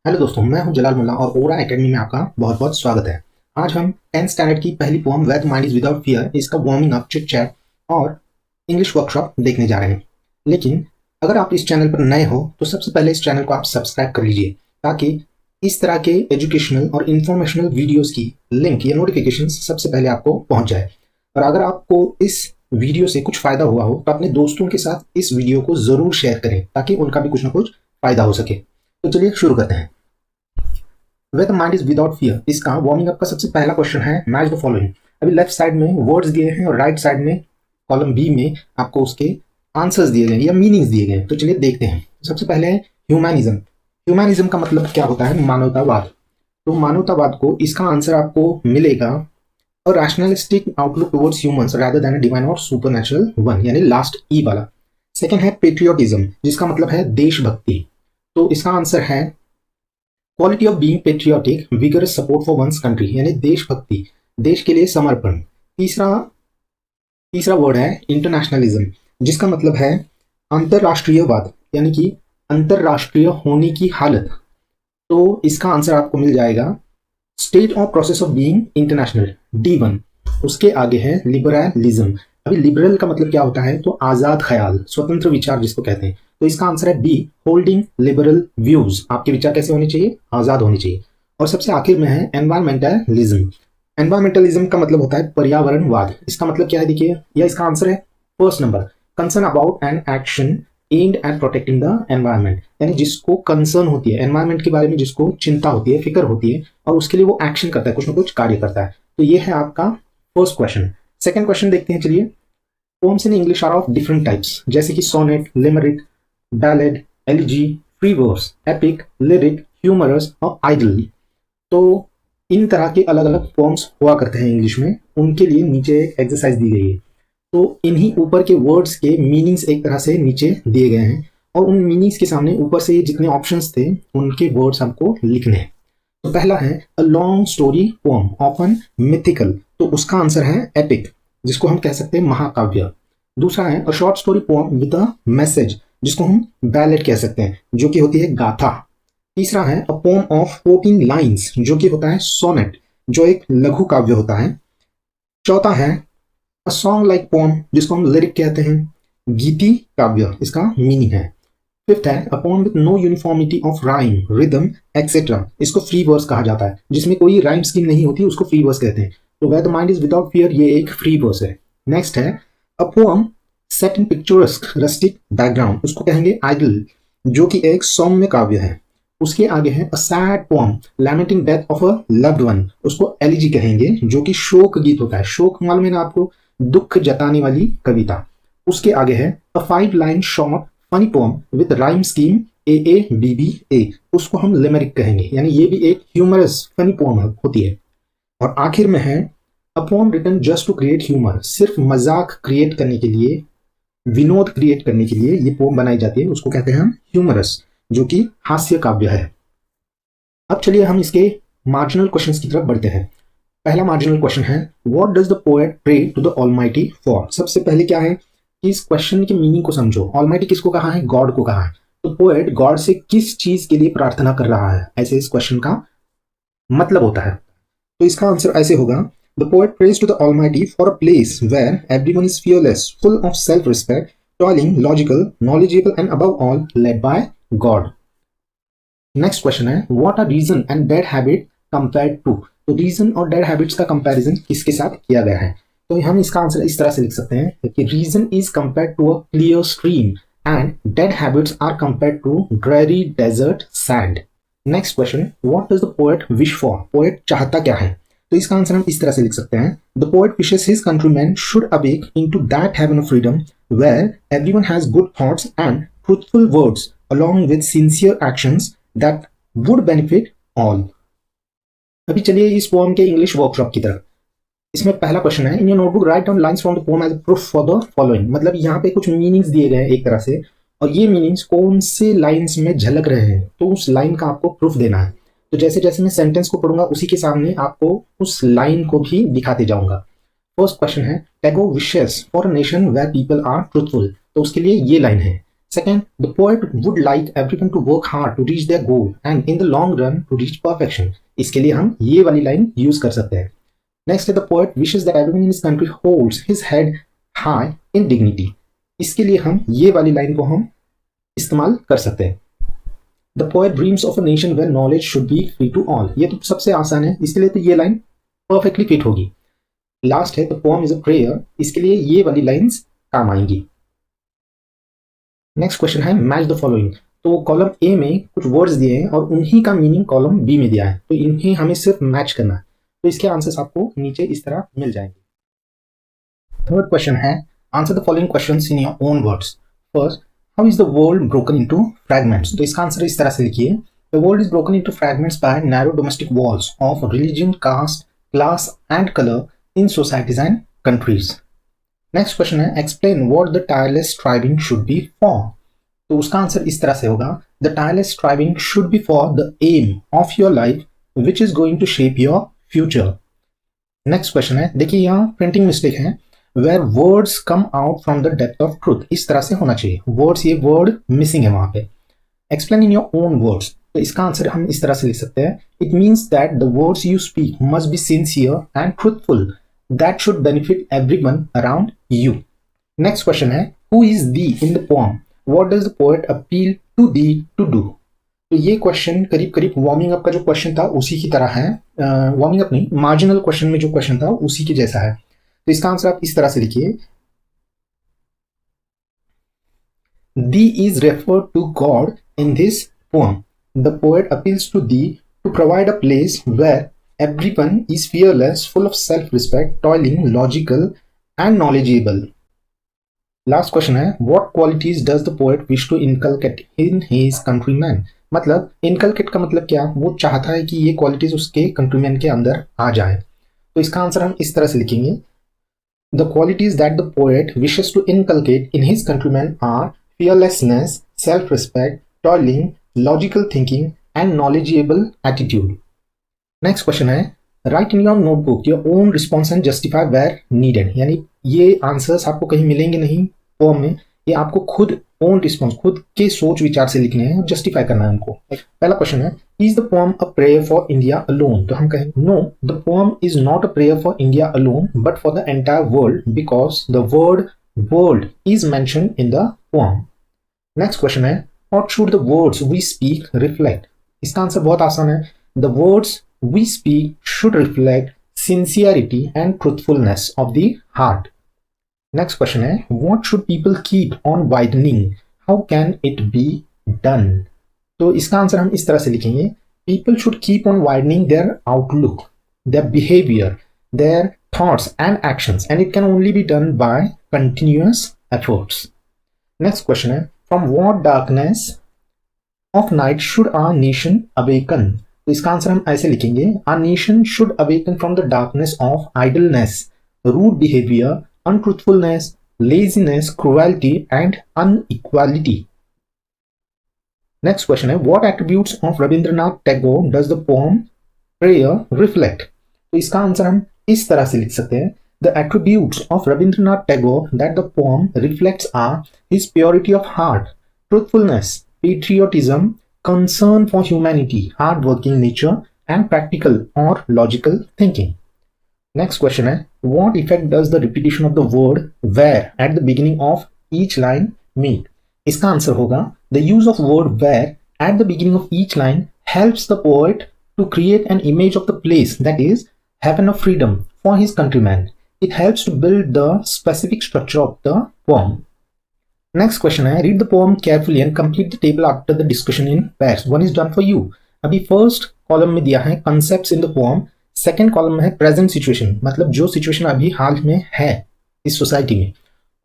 Hello दोस्तों, मैं हूं जलाल मुल्ला और ओरा एकेडमी में आपका बहुत बहुत स्वागत है। आज हम 10th स्टैंडर्ड की पहली poem where the mind is without fear इसका वार्मिंग अप, चिट चैट और इंग्लिश वर्कशॉप देखने जा रहे हैं। लेकिन अगर आप इस चैनल पर नए हो तो सबसे पहले इस चैनल को आप सब्सक्राइब कर लीजिए ताकि इस तरह के एजुकेशनल और इंफॉर्मेशनल वीडियोज की लिंक या नोटिफिकेशन सबसे पहले आपको पहुंच जाए। और अगर आपको इस वीडियो से कुछ फायदा हुआ हो तो अपने दोस्तों के साथ इस वीडियो को जरूर शेयर करें ताकि उनका भी कुछ ना कुछ फायदा हो सके। तो चलिए शुरू करते हैं। Where the mind is without fear, इसका वार्मिंग अप का सबसे पहला क्वेश्चन है मैच द फॉलोइंग। अभी लेफ्ट साइड में वर्ड्स दिए हैं और राइट साइड में कॉलम बी में आपको उसके आंसर्स दिए गए या मीनिंग्स दिए गए। तो चलिए देखते हैं। सबसे पहले है ह्यूमैनिज्म। ह्यूमैनिज्म का मतलब क्या होता है? मानवतावाद। तो मानवतावाद को इसका आंसर आपको मिलेगा a rationalistic outlook towards humans rather than a divine और सुपरनैचुरल वन, यानी लास्ट ई वाला। सेकंड है पेट्रियोटिज्म, जिसका मतलब है देशभक्ति। तो इसका आंसर है quality of being patriotic, vigorous support for one's country, यानी देशभक्ति, देश के लिए समर्पण। तीसरा तीसरा वर्ड है इंटरनेशनलिज्म, जिसका मतलब है अंतरराष्ट्रीयवाद, यानी कि अंतरराष्ट्रीय होने की हालत। तो इसका आंसर आपको मिल जाएगा स्टेट और process of being international, D1। उसके आगे है लिबरलिज्म। अभी लिबरल का मतलब क्या होता है? तो आजाद ख्याल, स्वतंत्र विचार जिसको कहते हैं। तो इसका आंसर है बी, होल्डिंग लिबरल व्यूज। आपके विचार कैसे होने चाहिए? आजाद होने चाहिए। और सबसे आखिर में है एनवायरमेंटलिज्म। एनवायरमेंटलिज्म का मतलब होता है पर्यावरणवाद। इसका मतलब क्या है? देखिए, या इसका आंसर है first number, concern about an action aimed at protecting the environment, यानी जिसको कंसर्न होती है, एनवायरमेंट के बारे में जिसको चिंता होती है, फिक्र होती है, और उसके लिए वो एक्शन करता है, कुछ ना कुछ कार्य करता है। तो ये है आपका फर्स्ट क्वेश्चन। सेकंड क्वेश्चन देखते हैं। चलिए, poems in English are of different types, जैसे कि sonnet, limerick, ballad, elegy, free verse, epic, lyric, humorous और आइडल। तो इन तरह के अलग अलग पोम्स हुआ करते हैं इंग्लिश में। उनके लिए नीचे एक एक्सरसाइज दी गई है। तो इन्हीं ऊपर के वर्ड्स के मीनिंग्स एक तरह से नीचे दिए गए हैं और उन मीनिंग्स के सामने ऊपर से जितने ऑप्शंस थे उनके वर्ड्स हमको लिखने हैं। तो पहला है a long story poem, often mythical. तो उसका आंसर है एपिक, जिसको हम कह सकते हैं महाकाव्य। दूसरा है a short story poem with a message, जिसको हम बैलेड कह सकते हैं, जो कि होती है गाथा। तीसरा है अ पोम ऑफ 14 लाइन्स, जो कि होता है सोनेट, जो एक लघु काव्य होता है। चौथा है अ सॉन्ग लाइक पोम, जिसको हम लिरिक कहते हैं, गीति काव्य इसका मीनिंग है। फिफ्थ है a poem with no uniformity of rhyme, rhythm etcetera, इसको फ्री वर्स कहा जाता है। जिसमें कोई राइम स्कीम नहीं होती उसको फ्री वर्स कहते हैं। तो where the mind is without fear, ये एक फ्री वर्स है। नेक्स्ट है a poem set in picturesque rustic background, उसको कहेंगे आइडल, जो कि एक सौम्य काव्य है। उसके आगे है a sad poem lamenting death of a loved one, उसको एलिजी कहेंगे, जो कि शोक गीत होता है। शोक मालूम है ना आपको, दुख जताने वाली कविता। उसके आगे है a 5 line short funny poem with rhyme scheme AABBA, उसको हम लिमेरिक कहेंगे, यानी ये भी एक ह्यूमरस फनी पोम होती है। और आखिर में है a poem written just to create humour, सिर्फ मजाक क्रिएट करने के लिए, विनोद क्रिएट करने के लिए ये पोम बनाई जाती है, उसको कहते हैं हम ह्यूमरस, जो कि हास्य काव्य है। अब चलिए हम इसके मार्जिनल क्वेश्चंस की तरफ बढ़ते हैं। पहला मार्जिनल क्वेश्चन है what does the poet pray to the almighty for. सबसे पहले क्या है कि इस क्वेश्चन के मीनिंग को समझो। ऑलमाइटी किसको कहा है? गॉड को कहा है। तो पोएट गॉड से किस चीज के लिए प्रार्थना कर रहा है, ऐसे इस क्वेश्चन का मतलब होता है। तो इसका आंसर ऐसे होगा the poet prays to the almighty for a place where everyone is fearless, full of self respect, toiling, logical, knowledgeable and above all led by God. Next question है what are reason and dead habit compared to. तो reason और dead habits का comparison किसके साथ किया गया है? तो हम इसका आंसर इस तरह से लिख सकते हैं कि reason is compared to a clear stream and dead habits are compared to dry desert sand. Next question what does the poet wish for. Poet चाहता क्या है? तो इसका आंसर हम इस तरह से लिख सकते हैं the poet wishes his countryman should awake into that heaven of freedom where everyone has good thoughts and truthful words along with sincere actions that would benefit all। अभी चलिए इस पोएम के इंग्लिश वर्कशॉप की तरफ। इसमें पहला question है in your notebook write down lines from the poem as proof for the following. मतलब यहाँ पे कुछ मीनिंग्स दिए गए हैं एक तरह से, और ये मीनिंग्स कौन से लाइंस में झलक रहे हैं, तो उस लाइन का आपको प्रूफ देना है। तो जैसे जैसे मैं सेंटेंस को पढ़ूंगा उसी के सामने आपको उस लाइन को भी दिखाते जाऊंगा। फर्स्ट क्वेश्चन है Tagore wishes for a nation where people are truthful. तो उसके लिए ये लाइन है Second, the poet would like everyone to work hard to reach their goal and in the long run to reach perfection. इसके लिए हम ये वाली लाइन यूज कर सकते हैं. Next, the poet wishes that everyone in his country holds his head high in dignity. इसके लिए हम ये वाली लाइन को हम इस्तेमाल कर सकते हैं. The poet dreams of a nation where knowledge should be free to all. ये तो सबसे आसान है, इसके लिए तो ये लाइन परफेक्टली फिट होगी. लास्ट है, the poem is a prayer. इसके लिए ये वाली लाइंस काम आएंगी. नेक्स्ट क्वेश्चन है मैच द फॉलोइंग. तो कॉलम ए में कुछ वर्ड्स दिए हैं और उन्हीं का मीनिंग कॉलम बी में दिया है, तो इन्हें हमें सिर्फ मैच करना है. तो इसके आंसर्स आपको नीचे इस तरह मिल जाएंगे. थर्ड क्वेश्चन है answer the following questions in your own words. First, how is the world broken into fragments. तो इसका आंसर इस तरह से लिखिए. The world is broken into fragments by narrow domestic walls of religion, caste, class and colour in societies and countries. Next question है explain what the tireless striving should be for. तो उसका answer इस तरह से होगा. The tireless striving should be for the aim of your life which is going to shape your future. Next question है, देखिए यहाँ प्रिंटिंग मिस्टेक है. Where words come out from the depth of truth, इस तरह से होना चाहिए. Words, ये वर्ड मिसिंग है वहां पे. Explain in your own words. तो इसका आंसर हम इस तरह से लिख सकते हैं. It means that the words you speak must be sincere and truthful that should benefit everyone around you. Next question है who is thee in the poem? What does the poet appeal to thee to do? तो ये question करीब करीब warming up का जो question था उसी की तरह है. वार्मिंग अप नहीं, मार्जिनल क्वेश्चन में जो क्वेश्चन था उसी के जैसा है. तो इसका आंसर आप इस तरह से लिखिए. Thee is referred to God in this poem. The poet appeals to thee to provide a place where everyone is fearless, full of self-respect, toiling, logical, and knowledgeable. Last question है what qualities does the poet wish to inculcate in his countrymen? मतलब inculcate का मतलब क्या? वो चाहता है कि ये क्वालिटीज उसके कंट्रीमैन के अंदर आ जाए. तो इसका आंसर हम इस तरह से लिखेंगे. The qualities that the poet wishes to inculcate in his countrymen are fearlessness, self-respect, toiling, logical thinking, and knowledgeable attitude. Next question है write in your notebook your own response and justify where needed. यानी ये answers आपको कहीं मिलेंगे नहीं poem में, ये आपको खुद ओन रिस्पॉन्स, खुद के सोच विचार से लिखने हैं और जस्टिफाई करना है उनको. पहला क्वेश्चन है is the poem a prayer for India alone. तो हम कहेंगे no, the poem is not a prayer for India alone but for the entire world because the word world is mentioned in the poem. Next question है what should the words we speak reflect. इसका answer बहुत आसान है. The words we speak should reflect sincerity and truthfulness of the heart. Next question है what should people keep on widening? How can it be done? तो इसका answer हम इस तरह से लिखेंगे. People should keep on widening their outlook, their behavior, their thoughts and actions, and it can only be done by continuous efforts. Next question है from what darkness of night should our nation awaken? तो इसका answer हम ऐसे लिखेंगे Our nation should awaken from the darkness of idleness, rude behavior, untruthfulness, laziness, cruelty and inequality. Next question है What attributes of Rabindranath Tagore does the poem Prayer reflect? तो इसका answer हम इस तरह से लिख सकते हैं The attributes of Rabindranath Tagore that the poem reflects are his purity of heart, truthfulness, patriotism, concern for humanity, hard-working nature, and practical or logical thinking. Next question है What effect does the repetition of the word where at the beginning of each line make? इसका answer होगा The use of word where at the beginning of each line helps the poet to create an image of the place that is heaven of freedom for his countrymen. It helps to build the specific structure of the poem. Next question है read the poem carefully and complete the table after the discussion in pairs. One is done for you. अभी first column में दिया है concepts in the poem, second column में है present situation, मतलब जो situation अभी हाल में है इस सोसाइटी में,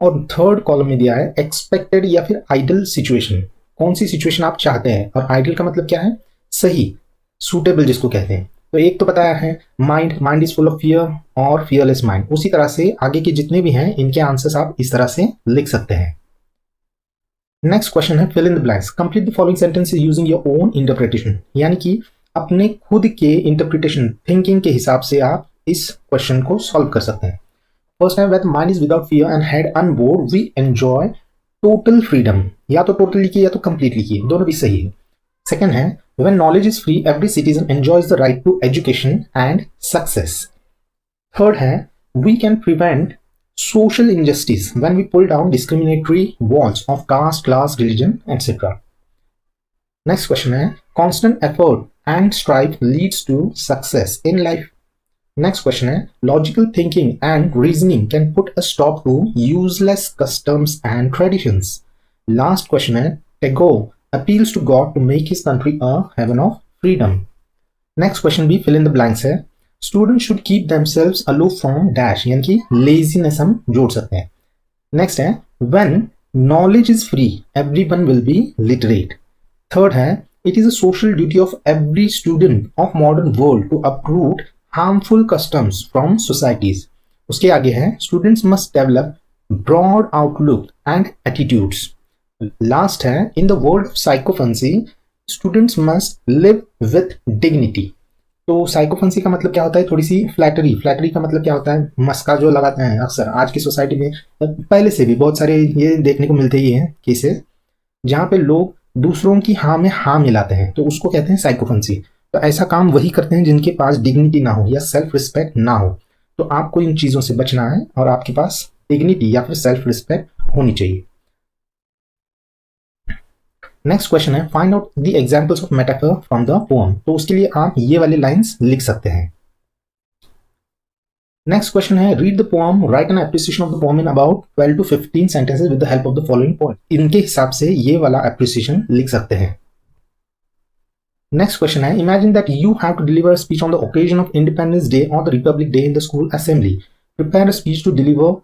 और थर्ड कॉलम में दिया है एक्सपेक्टेड या फिर आइडल सिचुएशन, कौन सी सिचुएशन आप चाहते हैं. और आइडल का मतलब क्या है? सही, सूटेबल जिसको कहते हैं. तो एक तो बताया है mind is full of fear और फियरलेस माइंड. उसी तरह से आगे के जितने भी हैं इनके आंसर्स आप इस तरह से लिख सकते हैं. नेक्स्ट क्वेश्चन है fill in the blanks. Complete the following sentences using your own interpretation. यानी कि अपने खुद के इंटरप्रिटेशन, थिंकिंग के हिसाब से आप इस क्वेश्चन को सॉल्व कर सकते हैं. फर्स्ट है when mind is without fear and head unbowed we enjoy total freedom, या तो टोटल लिखिए या तो कंप्लीट लिखिए, दोनों भी सही है। सेकंड है when knowledge is free every citizen enjoys the right to education and success. Third है we can prevent social injustice when we pull down discriminatory walls of caste, class, religion, etc. Next question है constant effort and strive leads to success in life. Next question है logical thinking and reasoning can put a stop to useless customs and traditions. Last question है Tagore appeals to God to make his country a heaven of freedom. Next question भी fill in the blanks है student should keep themselves aloof from dash, यानी कि laziness हम जोड़ सकते हैं। Next है when knowledge is free everyone will be literate. Third है it is a social duty of every student of modern world to uproot harmful customs from societies. उसके आगे है students must develop broad outlook and attitudes. Last है in the world of sycophancy students must live with dignity. तो sycophancy का मतलब क्या होता है, थोड़ी सी फ्लैटरी। फ्लैटरी का मतलब क्या होता है, मस्का जो लगाते हैं अक्सर आज की सोसाइटी में, पहले से भी बहुत सारे ये देखने को मिलते ही हैं केसेस जहाँ पे लोग दूसरों की हाँ में हाँ मिलाते हैं, तो उसको कहते हैं साइकोफेंसी। तो ऐसा काम वही करते हैं जिनके पास डिग्निटी ना हो या सेल्फ रिस्पेक्ट ना हो। तो आपको इन चीज़ों से बचना है और आपके पास डिग्निटी या फिर सेल्फ रिस्पेक्ट होनी चाहिए। नेक्स्ट क्वेश्चन है find out the examples of metaphor from the poem. तो उसके लिए आप ये वाले लाइंस लिख सकते हैं। नेक्स्ट क्वेश्चन है read the poem, write an appreciation of the poem in about 12 to 15 sentences with the help of the following point. इनके हिसाब से ये वाला एप्रिसिएशन लिख सकते हैं। नेक्स्ट क्वेश्चन है imagine that you have to deliver a speech on the occasion of Independence Day और the Republic Day in the school assembly. Prepare a speech to deliver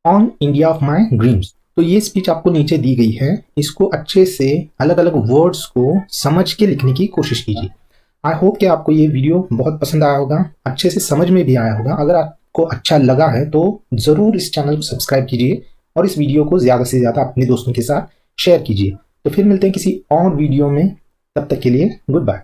on India of my dreams. तो ये speech आपको नीचे दी गई है, इसको अच्छे से अलग अलग वर्ड्स को समझ के लिखने की कोशिश कीजिए। आई होप कि आपको ये वीडियो बहुत पसंद आया होगा, अच्छे से समझ में भी आया होगा। अगर आपको अच्छा लगा है तो ज़रूर इस चैनल को सब्सक्राइब कीजिए और इस वीडियो को ज़्यादा से ज़्यादा अपने दोस्तों के साथ शेयर कीजिए। तो फिर मिलते हैं किसी और वीडियो में, तब तक के लिए गुड बाय।